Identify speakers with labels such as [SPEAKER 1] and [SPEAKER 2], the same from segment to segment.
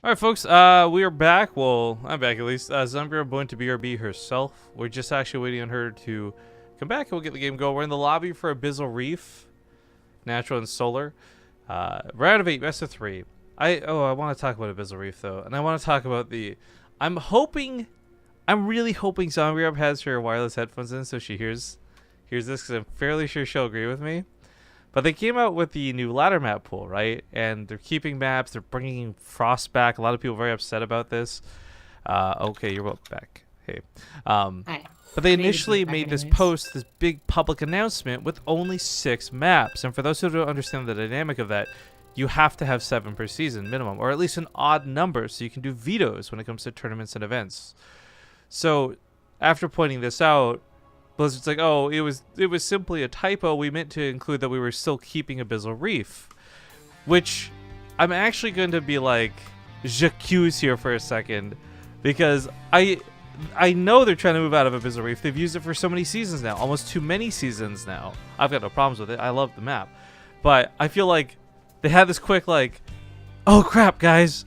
[SPEAKER 1] All right, folks. We are back. Well, I'm back at least. Zombie going to BRB herself. We're just actually waiting on her to come back, and we'll get the game going. We're in the lobby for Abyssal Reef, Natural and Solar. Round of 8, best of 3. I want to talk about Abyssal Reef though, and I want to talk about the. I'm really hoping Zombie has her wireless headphones in, so she hears this, because I'm fairly sure she'll agree with me. But they came out with the new ladder map pool, right? And they're keeping maps. They're bringing Frost back. A lot of people are very upset about this. Okay, you're welcome back. Hey.
[SPEAKER 2] Hi.
[SPEAKER 1] But they initially made this post, this big public announcement with only 6 maps. And for those who don't understand the dynamic of that, you have to have 7 per season minimum, or at least an odd number so you can do vetoes when it comes to tournaments and events. So after pointing this out, Blizzard's like, oh, it was simply a typo. We meant to include that we were still keeping Abyssal Reef, which I'm actually going to be like, j'accuse here for a second, because I know they're trying to move out of Abyssal Reef. They've used it for so many seasons now, almost too many seasons now. I've got no problems with it. I love the map, but I feel like they had this quick like, oh crap, guys,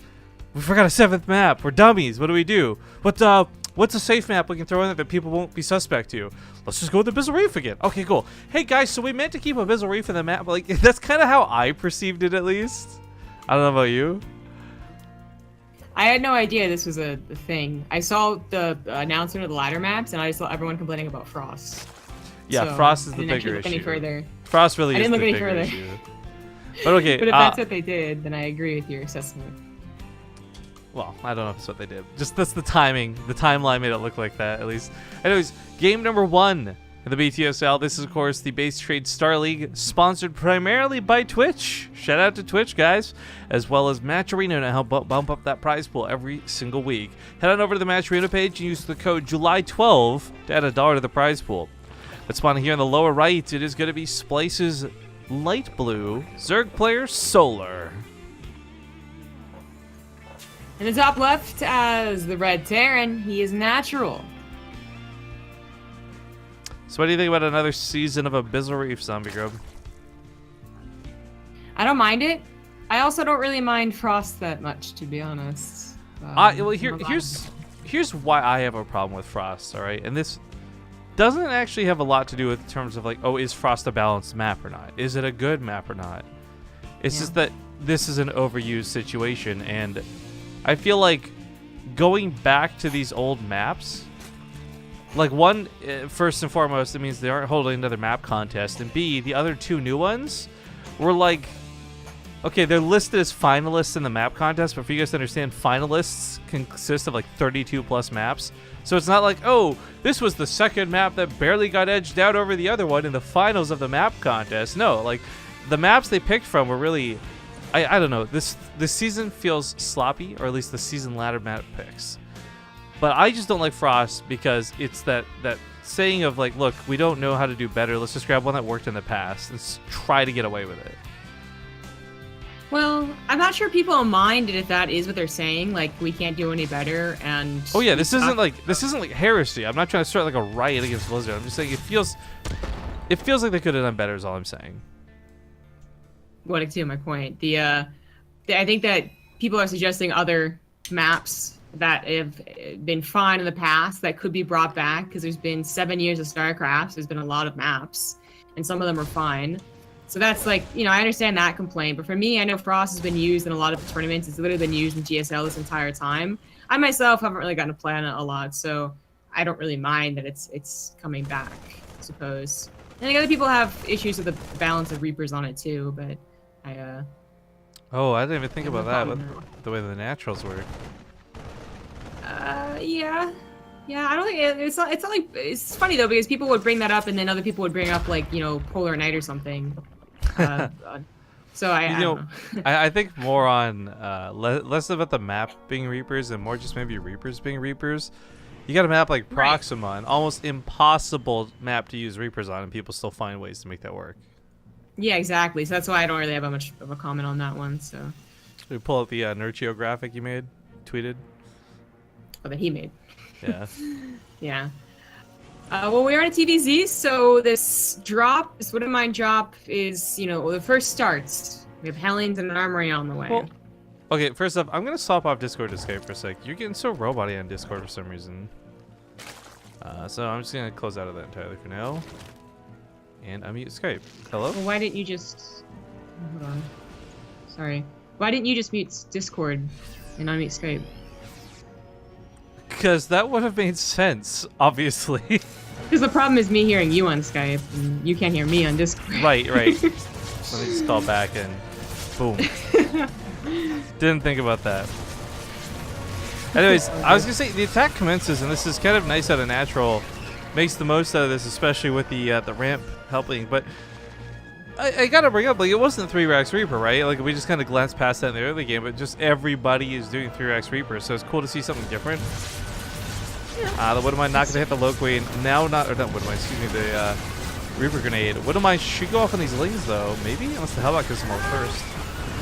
[SPEAKER 1] we forgot a 7th map. We're dummies. What do we do? What's a safe map we can throw in there that people won't be suspect to? Let's just go with Abyssal Reef again. Okay, cool. Hey guys, so we meant to keep Abyssal Reef in the map, but like that's kind of how I perceived it, at least. I don't know about you.
[SPEAKER 2] I had no idea this was a thing. I saw the announcement of the ladder maps, and I saw everyone complaining about Frost.
[SPEAKER 1] Yeah, so Frost is the bigger issue.
[SPEAKER 2] Any further.
[SPEAKER 1] Frost really is the bigger issue. I didn't look any further. But okay.
[SPEAKER 2] But if that's what they did, then I agree with your assessment.
[SPEAKER 1] Well, I don't know if it's what they did. Just that's the timing. The timeline made it look like that, at least. Anyways, game number 1 in the BTSL. This is, of course, the Base Trade Star League, sponsored primarily by Twitch. Shout out to Twitch, guys. As well as Match Arena to help bump up that prize pool every single week. Head on over to the Match Arena page and use the code July12 to add $1 to the prize pool. Let's spawn here in the lower right. It is going to be Splice's light blue Zerg player Solar.
[SPEAKER 2] In the top left, as the Red Terran, he is natural.
[SPEAKER 1] So what do you think about another season of Abyssal Reef, Zombie Grub?
[SPEAKER 2] I don't mind it. I also don't really mind Frost that much, to be honest.
[SPEAKER 1] Well, here's why I have a problem with Frost, all right? And this doesn't actually have a lot to do with terms of like, oh, is Frost a balanced map or not? Is it a good map or not? It's just that this is an overused situation, and I feel like going back to these old maps, like one, first and foremost, it means they aren't holding another map contest, and B, the other 2 new ones were like, okay, they're listed as finalists in the map contest, but for you guys to understand, finalists consist of like 32 plus maps. So it's not like, oh, this was the 2nd map that barely got edged out over the other one in the finals of the map contest. No, like the maps they picked from were really, I don't know, this season feels sloppy, or at least the season ladder map picks. But I just don't like Frost because it's that saying of like, look, we don't know how to do better. Let's just grab one that worked in the past and try to get away with it.
[SPEAKER 2] Well, I'm not sure people mind if that is what they're saying. Like, we can't do any better, and
[SPEAKER 1] oh yeah, this isn't like heresy. I'm not trying to start like a riot against Blizzard. I'm just saying it feels like they could have done better. Is all I'm saying.
[SPEAKER 2] What to my point? I think that people are suggesting other maps that have been fine in the past that could be brought back, because there's been 7 years of StarCraft. There's been a lot of maps, and some of them are fine. So that's like, I understand that complaint, but for me, I know Frost has been used in a lot of tournaments. It's literally been used in GSL this entire time. I myself haven't really gotten to play on it a lot, so I don't really mind that it's coming back, I suppose. I think other people have issues with the balance of Reapers on it too, but
[SPEAKER 1] oh, I didn't even think about that, with the way the naturals work.
[SPEAKER 2] Yeah, I don't think it's not like, it's funny though, because people would bring that up, and then other people would bring up like, Polar Night or something. So I don't know.
[SPEAKER 1] I think more on less about the map being Reapers and more just maybe Reapers being Reapers. You got a map like Proxima, an almost impossible map to use Reapers on, and people still find ways to make that work.
[SPEAKER 2] Yeah, exactly. So that's why I don't really have much of a comment on that one. So
[SPEAKER 1] we pull up the Nurchio graphic you made, tweeted.
[SPEAKER 2] Oh, that he made.
[SPEAKER 1] Yeah.
[SPEAKER 2] Yeah. Well, we're on a TvZ, so this Wooden Mine drop is, the first starts. We have Helens and an Armory on the way.
[SPEAKER 1] Well, Okay, first up, I'm gonna stop off Discord to Skype for a sec. You're getting so robot-y on Discord for some reason. So I'm just gonna close out of that entirely for now. And unmute Skype. Hello?
[SPEAKER 2] Well, why didn't you just... Hold on. Sorry. Why didn't you just mute Discord and unmute Skype?
[SPEAKER 1] Because that would have made sense, obviously.
[SPEAKER 2] Because the problem is me hearing you on Skype, and you can't hear me on Discord.
[SPEAKER 1] Right. Let me just call back and boom. Didn't think about that. Anyways, I was gonna say the attack commences, and this is kind of nice out of natural. Makes the most out of this, especially with the ramp helping. But I gotta bring up, like, it wasn't 3-Rax Reaper, right? Like, we just kind of glanced past that in the early game, but just everybody is doing 3-Rax Reaper, so it's cool to see something different.
[SPEAKER 2] Yeah.
[SPEAKER 1] The Woodamine not gonna hit the low queen. Now not Woodamine, excuse me, the Reaper grenade. Woodamine should go off on these lings though, maybe? Unless the Hellbot kills them all first.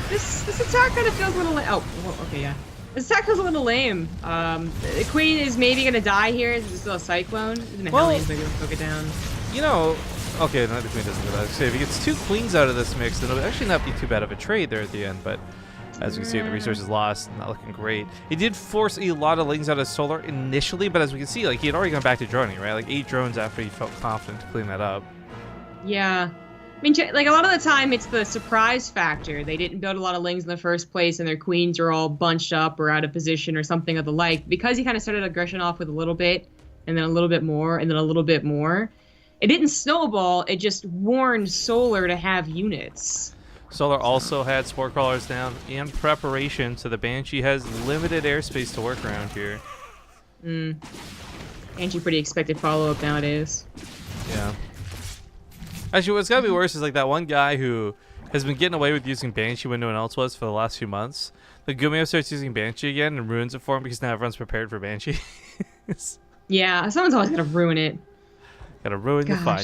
[SPEAKER 2] This attack kind of feels a little lame. Oh, well, okay, yeah. This attack feels a little lame. The queen is maybe gonna die here. It's still a cyclone. Even the Hellions maybe will poke it down.
[SPEAKER 1] You know, okay, no, the queen doesn't go that. So if he gets 2 queens out of this mix, then it'll actually not be too bad of a trade there at the end, but as we can see, the resources lost, not looking great. He did force a lot of lings out of Solar initially, but as we can see, like, he had already gone back to droning, right? Like 8 drones after he felt confident to clean that up.
[SPEAKER 2] Yeah. I mean, like, a lot of the time, it's the surprise factor. They didn't build a lot of lings in the first place, and their queens are all bunched up or out of position or something of the like. Because he kind of started aggression off with a little bit, and then a little bit more, and then a little bit more. It didn't snowball, it just warned Solar to have units.
[SPEAKER 1] Solar also had Spore Crawlers down in preparation, so the Banshee has limited airspace to work around here.
[SPEAKER 2] Banshee pretty expected follow-up nowadays.
[SPEAKER 1] Yeah. Actually, what's gotta be worse is like that one guy who has been getting away with using Banshee when no one else was for the last few months. The Gumio starts using Banshee again and ruins it for him because now everyone's prepared for Banshee.
[SPEAKER 2] Yeah, someone's always gonna ruin it.
[SPEAKER 1] Gotta ruin the fun.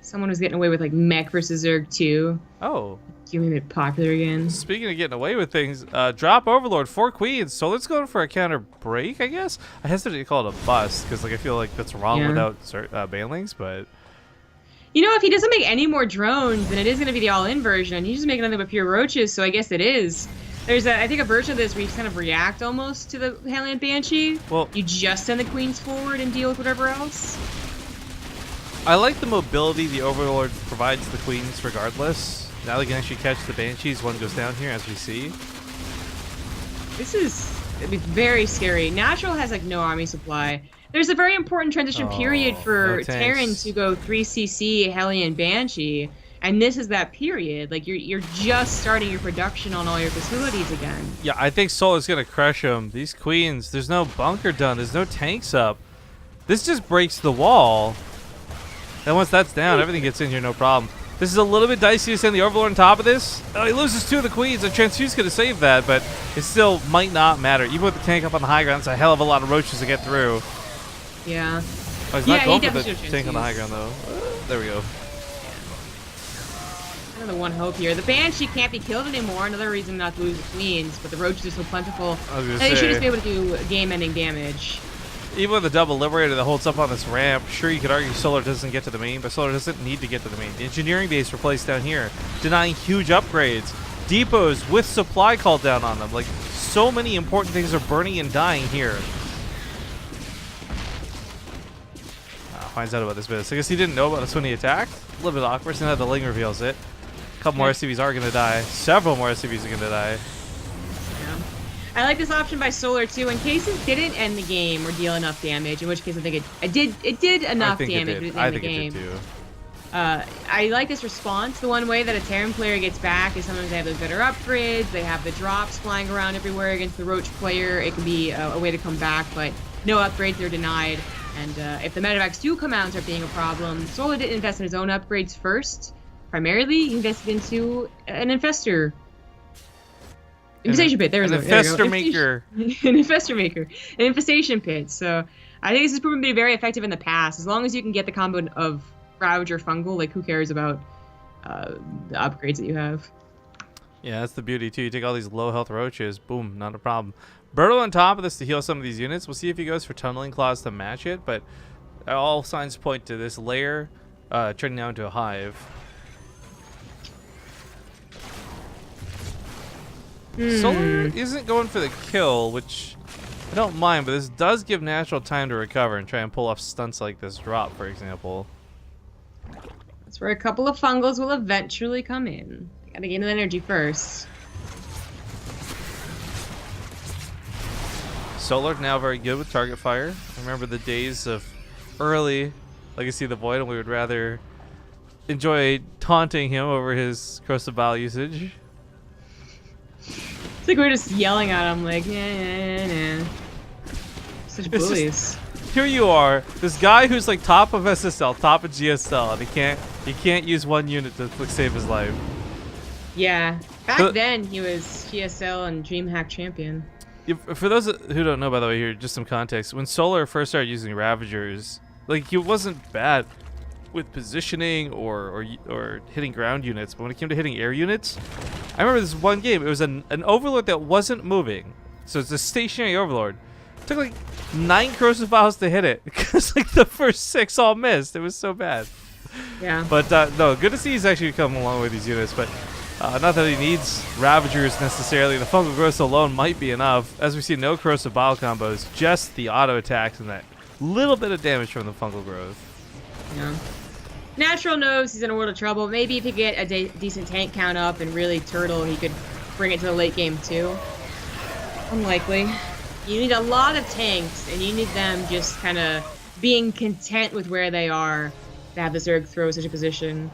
[SPEAKER 2] Someone was getting away with like Mech versus Zerg 2.
[SPEAKER 1] Oh.
[SPEAKER 2] You made it popular again.
[SPEAKER 1] Speaking of getting away with things, drop Overlord, 4 queens. So let's go for a counter break, I guess. I hesitate to call it a bust because like I feel like that's wrong without banlings, but.
[SPEAKER 2] You know, if he doesn't make any more drones, then it is going to be the all-in version. He's just making nothing but pure roaches, so I guess it is. There's, I think, a version of this where you kind of react almost to the Hellion Banshee.
[SPEAKER 1] Well,
[SPEAKER 2] you just send the queens forward and deal with whatever else.
[SPEAKER 1] I like the mobility the Overlord provides the queens regardless. Now they can actually catch the Banshees. One goes down here, as we see.
[SPEAKER 2] This is very scary. Natural has, like, no army supply. There's a very important transition period for Terran to go 3cc Hellion Banshee, and this is that period. Like, you're just starting your production on all your facilities again.
[SPEAKER 1] Yeah, I think Solar's gonna crush them. These queens, there's no bunker done, there's no tanks up. This just breaks the wall. And once that's down, everything gets in here, no problem. This is a little bit dicey to send the Overlord on top of this. Oh, he loses 2 of the queens. A Transfuse could have saved that, but it still might not matter. Even with the tank up on the high ground, it's a hell of a lot of roaches to get through.
[SPEAKER 2] Yeah.
[SPEAKER 1] Oh, he's not going for the tank on the high ground, though. There we go.
[SPEAKER 2] Kind of the one hope here. The Banshee can't be killed anymore. Another reason not to lose the queens, but the roaches are so plentiful. They should just be able to do game-ending damage.
[SPEAKER 1] Even with a double Liberator that holds up on this ramp, sure, you could argue Solar doesn't get to the main, but Solar doesn't need to get to the main. The engineering base replaced down here, denying huge upgrades. Depots with supply called down on them. Like, so many important things are burning and dying here. Finds out about this bit. So I guess he didn't know about this when he attacked. A little bit awkward, so now the Ling reveals it. A couple more SCVs are going to die. Several more SCVs are going to die.
[SPEAKER 2] Yeah. I like this option by Solar too. In case it didn't end the game or deal enough damage, in which case I think it did enough damage to end the game.
[SPEAKER 1] It did too.
[SPEAKER 2] I like this response. The one way that a Terran player gets back is sometimes they have those better upgrades. They have the drops flying around everywhere against the Roach player. It can be a way to come back, but no upgrades are denied. And if the medevacs do come out and start being a problem, Solar didn't invest in his own upgrades first. Primarily, he invested into an infestor. Infestation pit. There we go. An infestor maker. An infestor maker. An infestation pit. So I think this has proven to be very effective in the past. As long as you can get the combo of Rouge or Fungal, like who cares about the upgrades that you have?
[SPEAKER 1] Yeah, that's the beauty too. You take all these low health roaches, boom, not a problem. Birdo on top of this to heal some of these units. We'll see if he goes for Tunneling Claws to match it, but all signs point to this layer turning now into a hive. Solar isn't going for the kill, which I don't mind, but this does give Natural time to recover and try and pull off stunts like this drop, for example.
[SPEAKER 2] That's where a couple of fungals will eventually come in. Gotta gain the energy first.
[SPEAKER 1] Solar now very good with target fire. I remember the days of early Legacy of the Void, and we would rather enjoy taunting him over his Corsair Gear usage.
[SPEAKER 2] It's like we're just yelling at him like, nah. Such bullies.
[SPEAKER 1] Here you are, this guy who's like top of SSL, top of GSL, and he can't use one unit to save his life.
[SPEAKER 2] Yeah, back then he was GSL and DreamHack champion.
[SPEAKER 1] For those who don't know, by the way, here just some context. When Solar first started using Ravagers, like he wasn't bad with positioning or hitting ground units, but when it came to hitting air units, I remember this one game. It was an Overlord that wasn't moving, so it's a stationary Overlord. It took like 9 corrosive vials to hit it because like the first 6 all missed. It was so bad.
[SPEAKER 2] Yeah.
[SPEAKER 1] But no, good to see he's actually come along with these units, but. Not that he needs Ravagers necessarily. The Fungal Growth alone might be enough. As we see, no Corrosive Bile combos, just the auto attacks and that little bit of damage from the Fungal Growth.
[SPEAKER 2] Yeah. Natural knows he's in a world of trouble. Maybe if he get a decent tank count up and really turtle, he could bring it to the late game too. Unlikely. You need a lot of tanks, and you need them just kind of being content with where they are to have the Zerg throw such a position.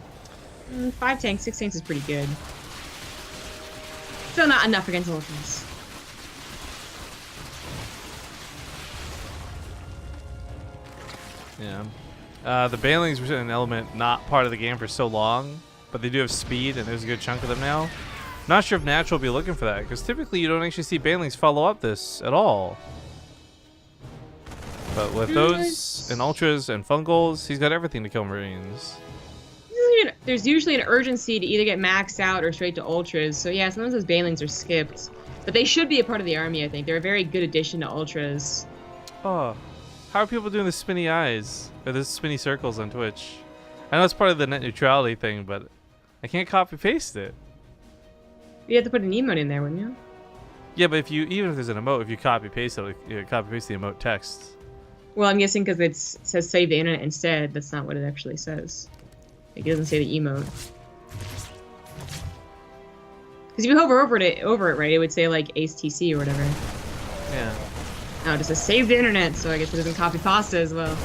[SPEAKER 2] 5 tanks, 6 tanks is pretty good. Still not enough against Ultras.
[SPEAKER 1] Yeah. The Banelings were an element not part of the game for so long, but they do have speed, and there's a good chunk of them now. Not sure if Natural will be looking for that, because typically you don't actually see Banelings follow up this at all. But with those and Ultras and Fungals, he's got everything to kill Marines.
[SPEAKER 2] There's usually an urgency to either get maxed out or straight to Ultras, so yeah, sometimes those Banelings are skipped. But they should be a part of the army, I think. They're a very good addition to Ultras.
[SPEAKER 1] Oh, how are people doing the spinny eyes? Or the spinny circles on Twitch? I know it's part of the net neutrality thing, but I can't copy-paste it.
[SPEAKER 2] You have to put an emote in there, wouldn't you?
[SPEAKER 1] Yeah, but even if there's an emote, if you copy-paste it, you copy-paste the emote text.
[SPEAKER 2] Well, I'm guessing because it says save the internet instead, that's not what it actually says. It doesn't say the emote. Because if you hover over it, right, it would say like Ace TC or whatever.
[SPEAKER 1] Yeah.
[SPEAKER 2] No, it just says save the internet, so I guess it doesn't copy pasta as well.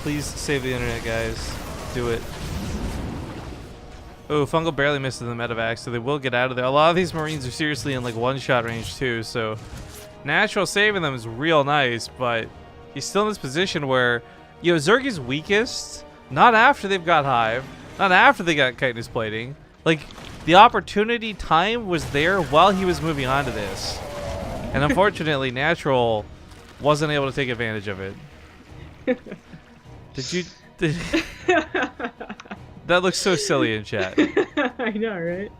[SPEAKER 1] Please save the internet, guys. Do it. Oh, Fungal barely misses the medevac, so they will get out of there. A lot of these Marines are seriously in like one-shot range too, so Natural saving them is real nice, but he's still in this position where, you know, Zerg is weakest, not after they've got Hive, not after they got chitinous plating. Like, the opportunity time was there while he was moving on to this. And unfortunately, Natural wasn't able to take advantage of it. That looks so silly in chat.
[SPEAKER 2] I know, right?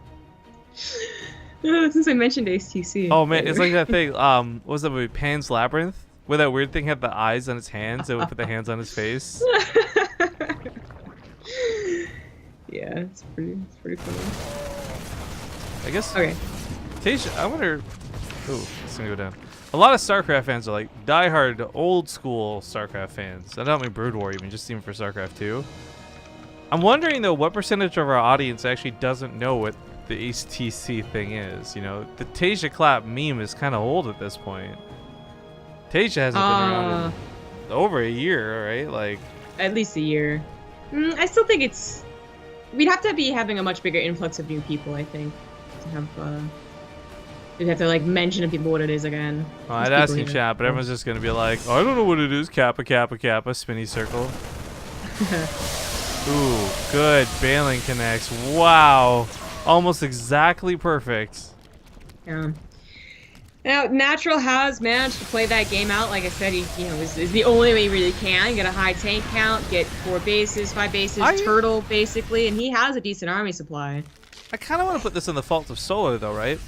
[SPEAKER 2] Since I mentioned Ace TC.
[SPEAKER 1] Oh man, it's like that thing, what was that movie, Pan's Labyrinth? Where that weird thing had the eyes on its hands and would put the hands on his face.
[SPEAKER 2] Yeah, it's pretty funny.
[SPEAKER 1] I guess.
[SPEAKER 2] Okay.
[SPEAKER 1] Tasha, I wonder. Ooh, it's gonna go down. A lot of StarCraft fans are like diehard, old school StarCraft fans. I don't mean Brood War, even just even for StarCraft 2. I'm wondering though, what percentage of our audience actually doesn't know what the Ace TC thing is? You know, the Tasia Clap meme is kind of old at this point. Tasia hasn't been around in over a year, right? Like
[SPEAKER 2] at least a year. I still think it's. We'd have to be having a much bigger influx of new people, I think, to have. We'd have to like mention to people what it is again.
[SPEAKER 1] Well, I'd ask in chat, but everyone's just gonna be like, oh, I don't know what it is. Kappa, Kappa, Kappa, spinny circle. Ooh, good. Bailing connects. Wow, almost exactly perfect.
[SPEAKER 2] Yeah. Now, Natural has managed to play that game out. Like I said, he is the only way he really can. Get a high tank count, get 4 bases, 5 bases, turtle, basically, and he has a decent army supply.
[SPEAKER 1] I kind of want to put this on the fault of Solar, though, right?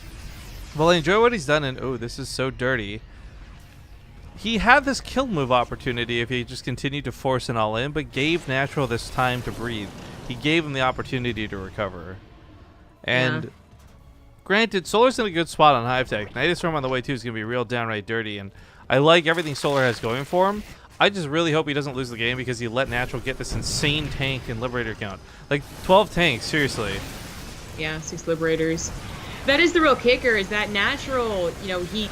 [SPEAKER 1] Well, I enjoy what he's done, and oh, this is so dirty. He had this kill move opportunity if he just continued to force an all-in, but gave Natural this time to breathe. He gave him the opportunity to recover. And... Yeah. Granted, Solar's in a good spot on Hive Tech. Nidus Storm on the way too is going to be real downright dirty, and I like everything Solar has going for him. I just really hope he doesn't lose the game because he let Natural get this insane tank and Liberator count. Like 12 tanks, seriously.
[SPEAKER 2] Yeah, 6 Liberators. That is the real kicker, is that Natural, you know, he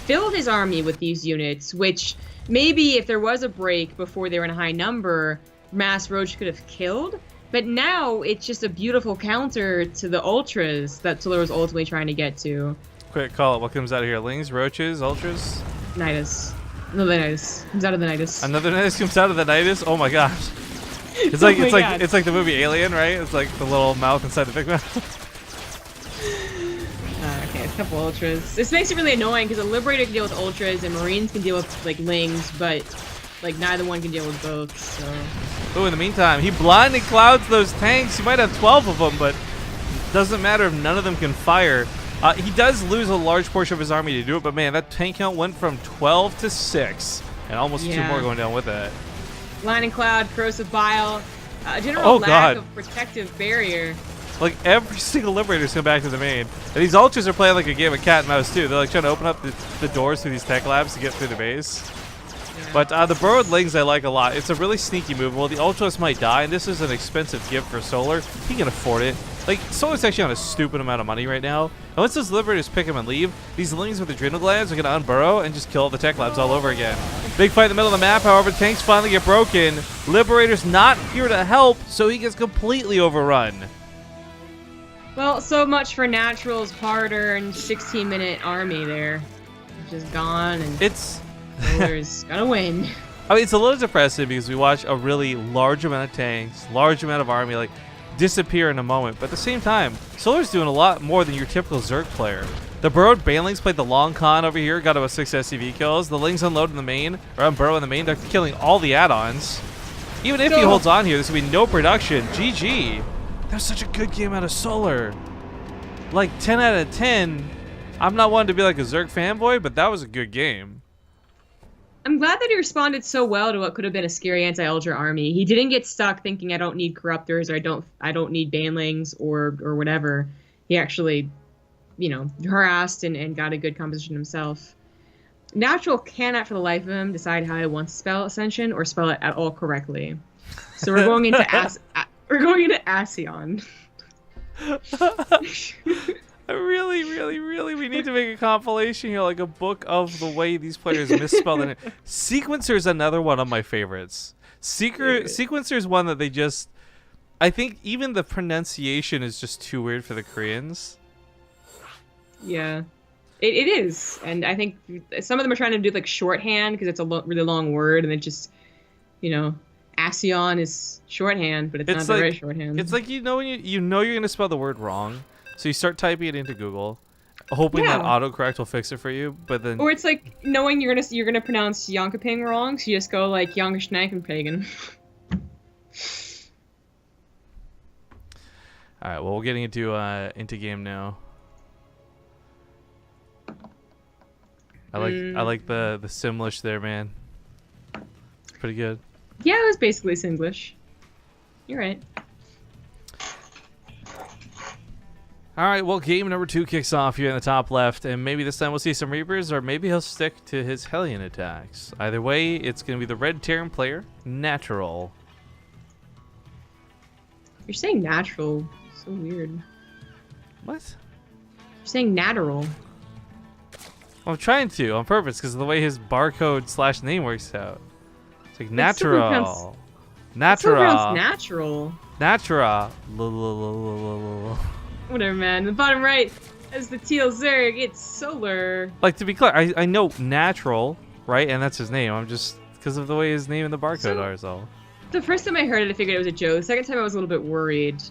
[SPEAKER 2] filled his army with these units, which maybe if there was a break before they were in a high number, Mass Roach could have killed. But now it's just a beautiful counter to the Ultras that Solar was ultimately trying to get to.
[SPEAKER 1] Quick call it. What comes out of here? Lings, Roaches, Ultras?
[SPEAKER 2] Nidus. Another Nidus. Comes out of the Nidus.
[SPEAKER 1] Another Nidus comes out of the Nidus? Oh my gosh. It's like it's like the movie Alien, right? It's like the little mouth inside the big mouth.
[SPEAKER 2] Okay, a couple Ultras. This makes it really annoying because a Liberator can deal with Ultras and Marines can deal with like Lings, but like neither one can deal with both, so.
[SPEAKER 1] Oh, in the meantime, he blinding clouds those tanks. He might have 12 of them, but doesn't matter if none of them can fire. He does lose a large portion of his army to do it, but man, that tank count went from 12 to 6, and almost 2 more going down with it.
[SPEAKER 2] Blinding Cloud, Corrosive Bile, general lack of protective barrier.
[SPEAKER 1] Like every single Liberator's come back to the main, and these Ultras are playing like a game of cat and mouse too. They're like trying to open up the doors through these tech labs to get through the base. But the Burrowed Lings I like a lot. It's a really sneaky move. Well, the Ultras might die, and this is an expensive gift for Solar. He can afford it. Like, Solar's actually on a stupid amount of money right now. And once those Liberators pick him and leave, these Lings with Adrenal Glands are going to unburrow and just kill the tech labs all over again. Big fight in the middle of the map, however, tanks finally get broken. Liberator's not here to help, so he gets completely overrun.
[SPEAKER 2] Well, so much for Natural's hard-earned 16-minute army there. Just gone, and Solar's gonna win.
[SPEAKER 1] I mean, it's a little depressing because we watch a really large amount of tanks, large amount of army, like, disappear in a moment. But at the same time, Solar's doing a lot more than your typical Zerg player. The Burrowed Banelings played the long con over here, got about 6 SCV kills. The Lings unload in the main, or unburrow in the main. They're killing all the add-ons. Even if he holds on here, there's gonna be no production. GG. That was such a good game out of Solar. Like 10 out of 10. I'm not one to be like a Zerg fanboy, but that was a good game.
[SPEAKER 2] I'm glad that he responded so well to what could have been a scary anti-Ultra army. He didn't get stuck thinking I don't need Corruptors or I don't need Banelings or whatever. He actually, you know, harassed and got a good composition himself. Natural cannot for the life of him decide how he wants to spell Ascension or spell it at all correctly. So we're going into Ascion. Really, we need to make a compilation here, like a book of the way these players misspell it. Sequencer's another one of my favorites. Sequencer's one that they just, I think even the pronunciation is just too weird for the Koreans. Yeah. It is, and I think some of them are trying to do like shorthand because it's a really long word, and it just, you know, Ascion is shorthand, but it's not the right shorthand.
[SPEAKER 1] It's like, you know, when you know you're gonna spell the word wrong, so you start typing it into Google, hoping that autocorrect will fix it for you, but then. Or
[SPEAKER 2] it's like knowing you're gonna pronounce Yonkaping wrong, so you just go like Yonkashnakenpagan.
[SPEAKER 1] All right, well, we're getting into game now. I like the Simlish there, man. It's pretty good.
[SPEAKER 2] Yeah, it was basically Simlish. You're right.
[SPEAKER 1] All right, well, game number 2 kicks off here in the top left, and maybe this time we'll see some Reapers, or maybe he'll stick to his Hellion attacks. Either way, it's going to be the red Terran player, Natural.
[SPEAKER 2] You're saying Natural. So weird.
[SPEAKER 1] What?
[SPEAKER 2] You're saying Natural.
[SPEAKER 1] I'm trying to, on purpose, because of the way his barcode / name works out. It's like Natural. Natural.
[SPEAKER 2] Natural.
[SPEAKER 1] Natural.
[SPEAKER 2] Whatever, man. The bottom right is the Teal Zerg. It's Solar.
[SPEAKER 1] Like, to be clear, I know Natural, right? And that's his name. I'm just, because of the way his name and the barcode are, so.
[SPEAKER 2] The first time I heard it, I figured it was a joke. The second time, I was a little bit worried.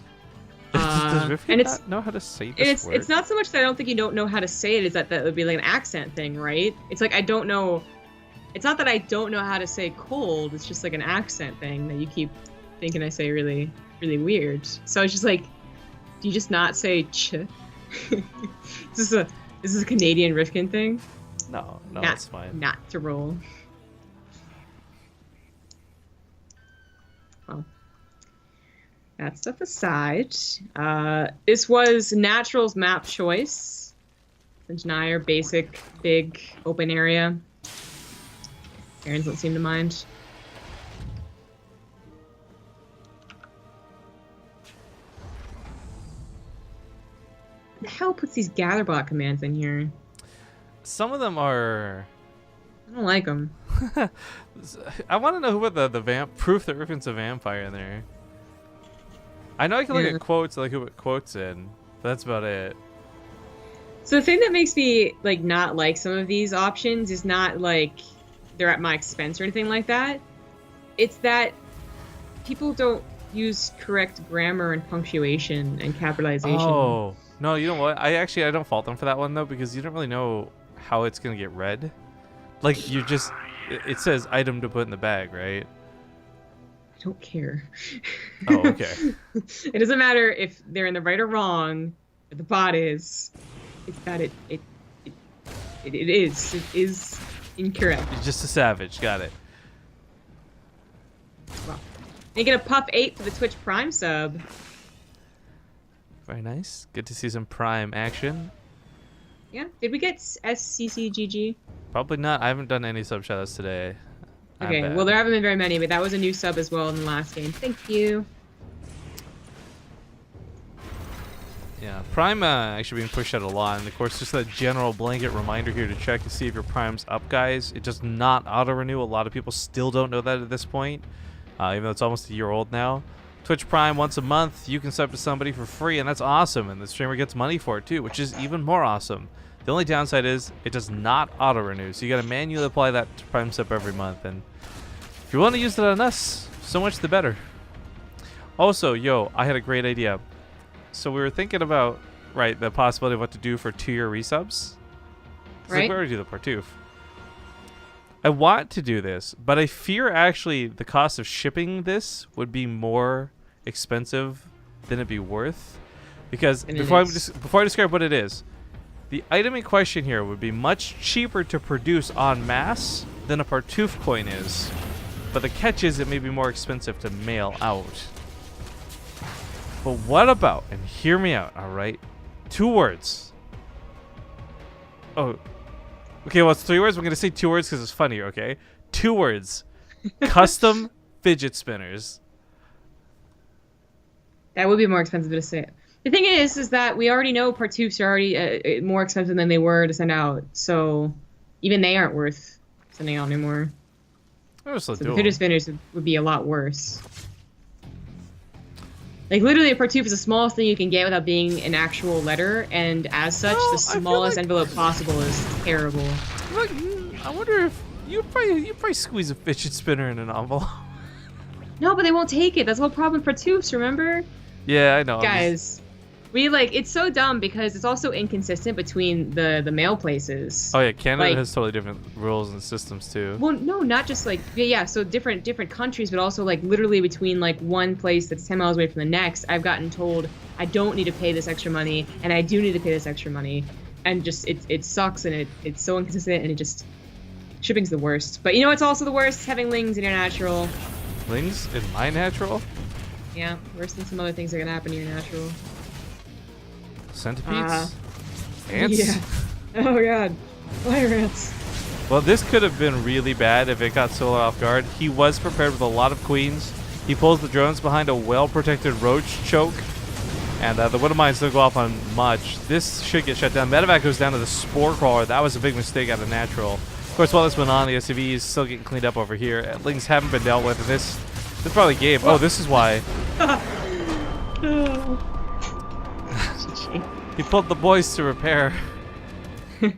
[SPEAKER 1] Does Riffy not know how to say this word?
[SPEAKER 2] It's not so much that I don't think you don't know how to say it, is that would be like an accent thing, right? It's like I don't know. It's not that I don't know how to say cold. It's just like an accent thing that you keep thinking I say really, really weird. So it's just like, do you just not say ch? Is this a Canadian Rifkin thing?
[SPEAKER 1] No, that's fine.
[SPEAKER 2] Natural. that stuff aside, this was Natural's map choice. Sinjanai, basic, big, open area. Parents don't seem to mind. Who the hell puts these gatherbot commands in here?
[SPEAKER 1] Some of them are...
[SPEAKER 2] I don't like them.
[SPEAKER 1] I want to know who put the vamp proof that reference a vampire in there. I know I can look at quotes, like who put quotes in, but that's about it.
[SPEAKER 2] So the thing that makes me like not like some of these options is not like they're at my expense or anything like that. It's that people don't use correct grammar and punctuation and capitalization.
[SPEAKER 1] Oh no, you know what? I don't fault them for that one though, because you don't really know how it's gonna get read. Like you just, it says item to put in the bag, right?
[SPEAKER 2] I don't care.
[SPEAKER 1] Oh, okay.
[SPEAKER 2] It doesn't matter if they're in the right or wrong. If the bot is, it's that it is incorrect.
[SPEAKER 1] You're just a savage. Got it.
[SPEAKER 2] Well, you get a Puff 8 for the Twitch Prime sub.
[SPEAKER 1] Very nice. Good to see some Prime action.
[SPEAKER 2] Yeah. Did we get SCCGG?
[SPEAKER 1] Probably not. I haven't done any sub shoutouts today.
[SPEAKER 2] Okay, well there haven't been very many, but that was a new sub as well in the last game. Thank you.
[SPEAKER 1] Yeah, Prime actually being pushed out a lot, and of course just a general blanket reminder here to check to see if your Prime's up, guys. It does not auto-renew. A lot of people still don't know that at this point, even though it's almost a year old now. Twitch Prime once a month, you can sub to somebody for free, and that's awesome, and the streamer gets money for it too, which is even more awesome. The only downside is it does not auto-renew, so you gotta manually apply that to Prime sub every month, and if you want to use it on us, so much the better. Also, yo, I had a great idea. So we were thinking about, right, the possibility of what to do for 2-year resubs.
[SPEAKER 2] Right.
[SPEAKER 1] Like we already do the Partoof. I want to do this, but I fear actually the cost of shipping this would be more expensive than it'd be worth. Because before I describe what it is, the item in question here would be much cheaper to produce en masse than a Partoof coin is. But the catch is it may be more expensive to mail out. But what about, and hear me out, all right? 2 words. Oh, okay, well, it's 3 words. We're going to say 2 words because it's funnier, okay? 2 words. Custom fidget spinners.
[SPEAKER 2] That would be more expensive to say. The thing is that we already know Partoofs are already more expensive than they were to send out. So even they aren't worth sending out anymore. So the fidget spinners would be a lot worse. Like, literally, a Partoof is the smallest thing you can get without being an actual letter, and as such, the smallest envelope possible is terrible.
[SPEAKER 1] Look, I wonder if you probably squeeze a fidget spinner in an envelope.
[SPEAKER 2] No, but they won't take it. That's the whole problem with Partoofs, remember?
[SPEAKER 1] Yeah, I know.
[SPEAKER 2] Guys, it's so dumb because it's also inconsistent between the mail places.
[SPEAKER 1] Oh yeah, Canada has totally different rules and systems too.
[SPEAKER 2] Well, no, not just like so different countries, but also like literally between like one place that's 10 miles away from the next. I've gotten told I don't need to pay this extra money, and I do need to pay this extra money, and just it sucks, and it's so inconsistent, and it just shipping's the worst. But you know what's also the worst? Having lings in your natural.
[SPEAKER 1] Lings in my natural?
[SPEAKER 2] Yeah, worse than some other things that are gonna happen in your natural.
[SPEAKER 1] Centipedes? Ants?
[SPEAKER 2] Yeah. Oh god. Fire ants.
[SPEAKER 1] Well, this could have been really bad if it got Solar off guard. He was prepared with a lot of queens. He pulls the drones behind a well-protected roach choke. And the Widow Mines don't go off on much. This should get shut down. Medevac goes down to the Spore Crawler. That was a big mistake out of natural. Of course, while this went on, the SUV is still getting cleaned up over here. Lings haven't been dealt with. And this is probably Gabe. Oh, this is why. He pulled the boys to repair.
[SPEAKER 2] I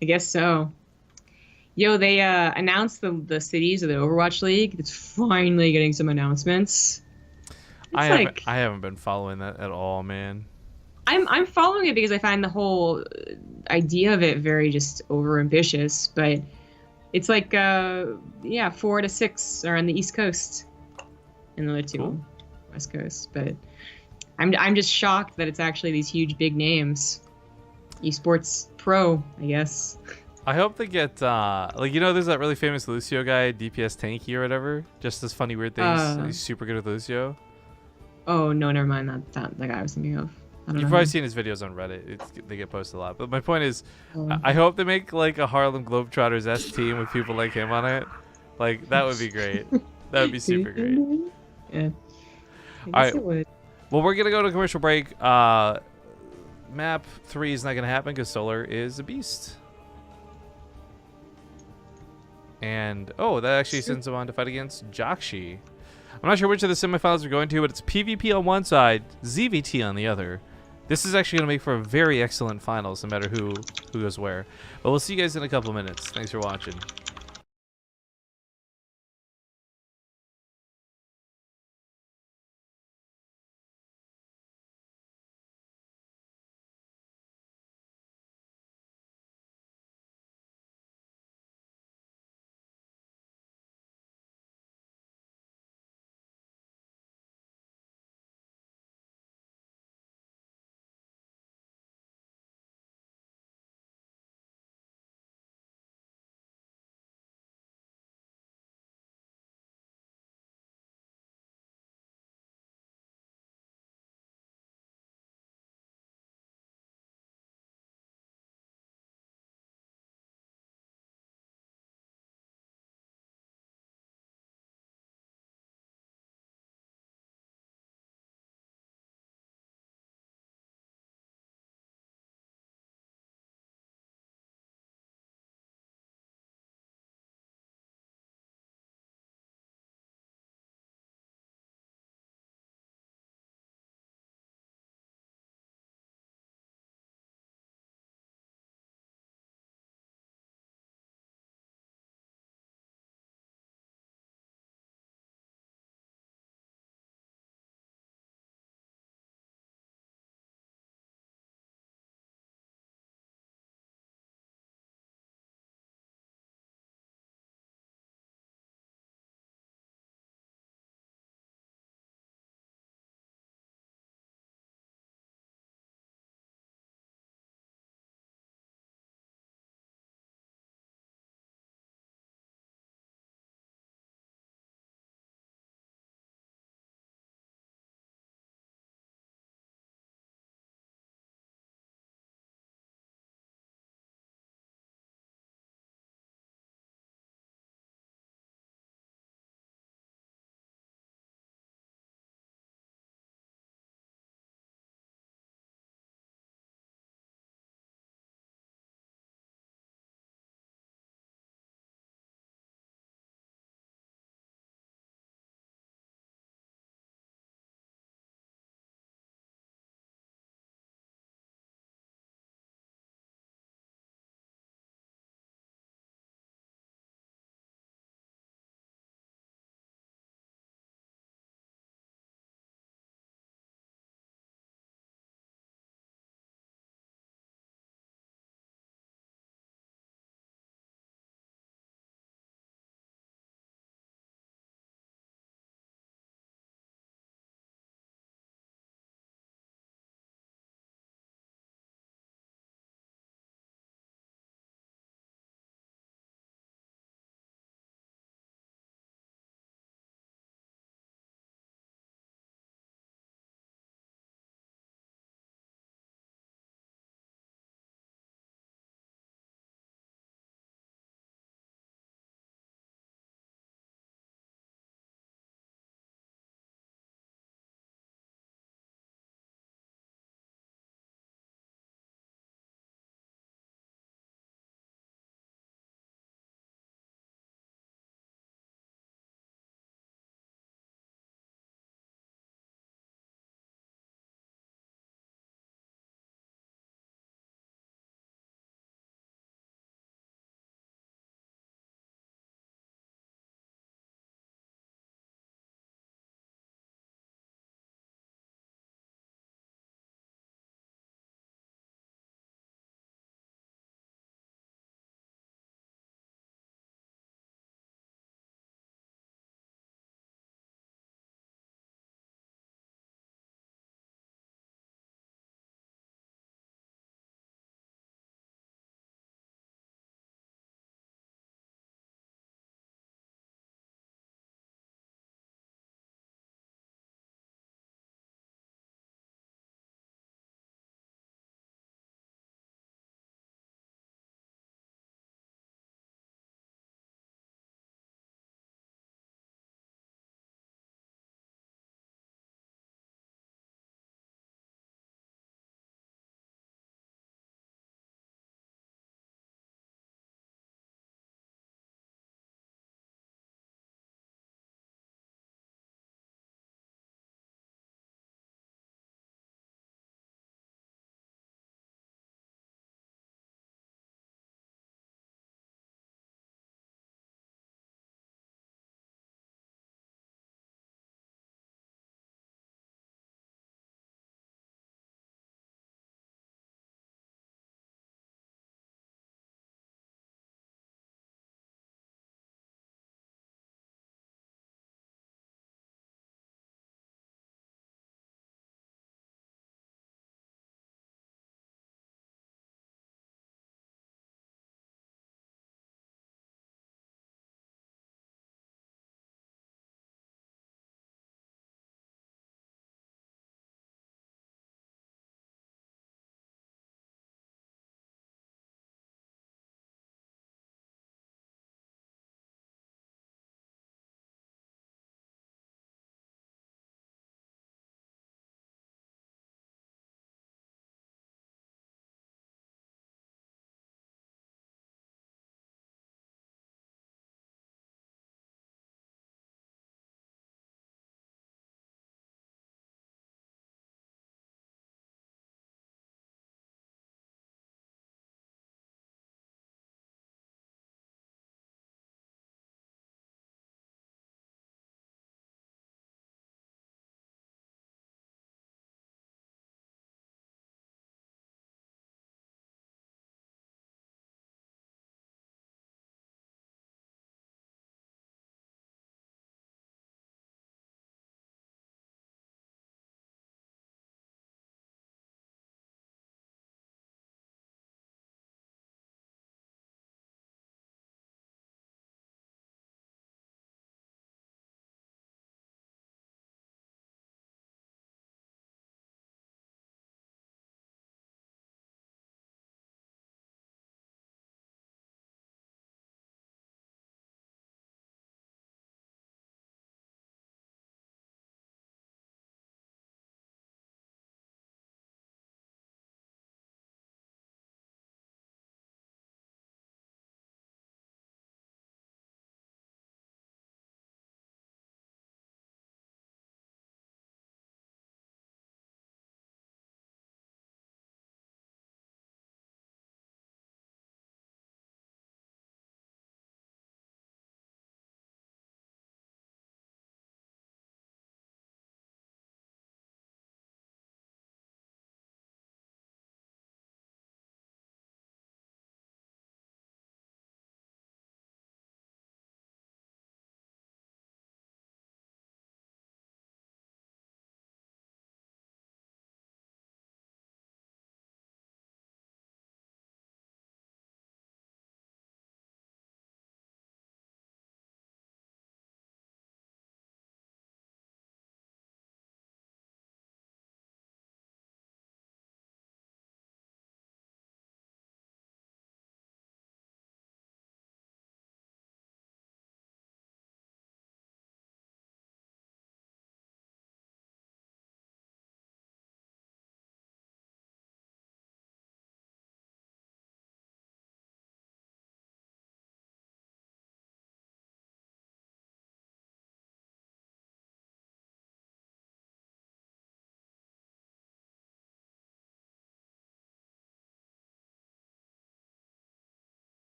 [SPEAKER 2] guess so. Yo, they announced the cities of the Overwatch League. It's finally getting some announcements.
[SPEAKER 1] I haven't been following that at all, man.
[SPEAKER 2] I'm following it because I find the whole idea of it very just over ambitious, but it's like 4 to 6 are on the East Coast, and the other 2 West Coast. But I'm just shocked that it's actually these huge big names. Esports Pro, I guess.
[SPEAKER 1] I hope they get there's that really famous Lucio guy, DPS Tanky or whatever. Just this funny weird things. He's super good with Lucio.
[SPEAKER 2] Oh no, never mind. That guy I was thinking of. I don't
[SPEAKER 1] You've
[SPEAKER 2] know
[SPEAKER 1] probably
[SPEAKER 2] him.
[SPEAKER 1] seen his videos on Reddit. They get posted a lot. But my point is,
[SPEAKER 2] Oh.
[SPEAKER 1] I hope they make like a Harlem Globetrotters S team with people like him on it. Like that would be great. That would be super great.
[SPEAKER 2] Yeah.
[SPEAKER 1] All
[SPEAKER 2] I
[SPEAKER 1] right.
[SPEAKER 2] guess it would.
[SPEAKER 1] Well, we're gonna go to commercial break. Map 3 is not gonna happen because Solar is a beast. And oh, that actually sends him on to fight against Jakshi. I'm not sure which of the semifinals we're going to, but it's PvP on one side, ZVT on the other. This is actually going to make for a very excellent finals, no matter who goes where. But we'll see you guys in a couple minutes. Thanks for watching.